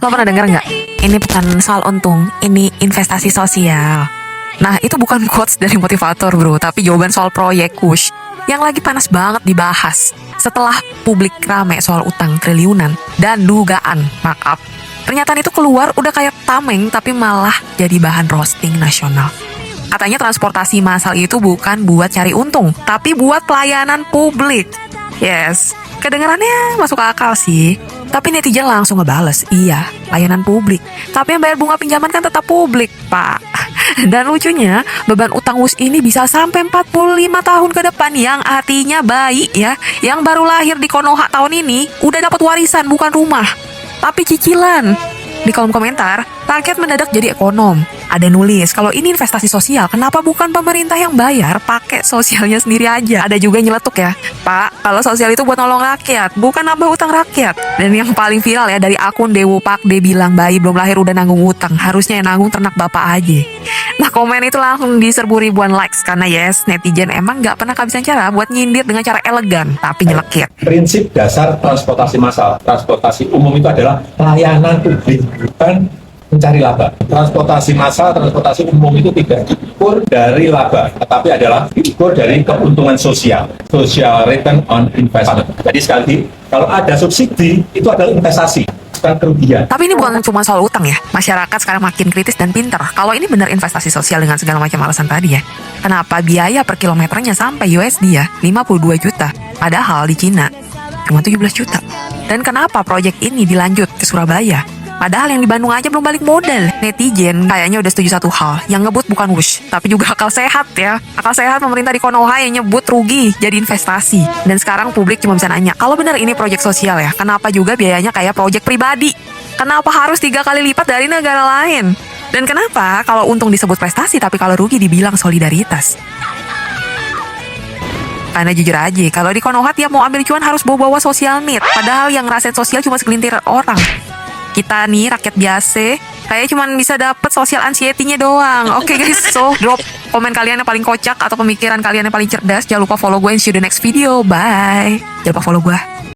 Lo pernah denger nggak? Ini bukan soal untung, ini investasi sosial. Nah, itu bukan quotes dari motivator bro, tapi jawaban soal proyek Kush yang lagi panas banget dibahas setelah publik rame soal utang triliunan dan dugaan markup. Pernyataan itu keluar udah kayak tameng, tapi malah jadi bahan roasting nasional. Katanya transportasi massal itu bukan buat cari untung, tapi buat pelayanan publik. Yes, kedengarannya masuk akal sih. Tapi netizen langsung ngebales, iya, layanan publik. Tapi yang bayar bunga pinjaman kan tetap publik, Pak. Dan lucunya, beban utang WUS ini bisa sampai 45 tahun ke depan, yang artinya bayi ya, yang baru lahir di Konoha tahun ini, udah dapat warisan bukan rumah, tapi cicilan. Di kolom komentar, rakyat mendadak jadi ekonom. Ada nulis, kalau ini investasi sosial, kenapa bukan pemerintah yang bayar, pakai sosialnya sendiri aja. Ada juga yang nyeletuk ya, Pak, kalau sosial itu buat nolong rakyat, bukan nambah utang rakyat. Dan yang paling viral ya, dari akun Dewo Pak, dia bilang bayi belum lahir udah nanggung utang, harusnya yang nanggung ternak bapak aja. Nah, komen itu langsung diserbu ribuan likes, karena yes, netizen emang gak pernah kehabisan cara buat nyindir dengan cara elegan, tapi nyelekit. Prinsip dasar transportasi massal, transportasi umum itu adalah pelayanan publik, bukan mencari laba. Transportasi massal, transportasi umum itu tidak diukur dari laba, tetapi adalah diukur dari keuntungan sosial, social return on investment. Jadi sekali lagi, kalau ada subsidi, itu adalah investasi, bukan kerugian. Tapi ini bukan cuma soal utang ya. Masyarakat sekarang makin kritis dan pintar. Kalau ini benar investasi sosial dengan segala macam alasan tadi ya. Kenapa biaya per kilometernya sampai USD ya 52 juta, padahal di Cina cuma 17 juta. Dan kenapa proyek ini dilanjut ke Surabaya, padahal yang di Bandung aja belum balik modal. Netizen kayaknya udah setuju satu hal, yang ngebut bukan wush, tapi juga akal sehat ya. Akal sehat pemerintah di Konoha yang nyebut rugi jadi investasi. Dan sekarang publik cuma bisa nanya, kalau benar ini proyek sosial ya, kenapa juga biayanya kayak proyek pribadi? Kenapa harus 3 kali lipat dari negara lain? Dan kenapa kalau untung disebut prestasi, tapi kalau rugi dibilang solidaritas? Karena jujur aja, kalau di Konoha tiap mau ambil cuan harus bawa-bawa sosial need, padahal yang ngerasain sosial cuma segelintir orang. Kita nih rakyat biasa kayak cuman bisa dapet social anxiety-nya doang. Oke guys, so drop komen kalian yang paling kocak atau pemikiran kalian yang paling cerdas. Jangan lupa follow gue and see you the next video. Bye. Jangan lupa follow gue.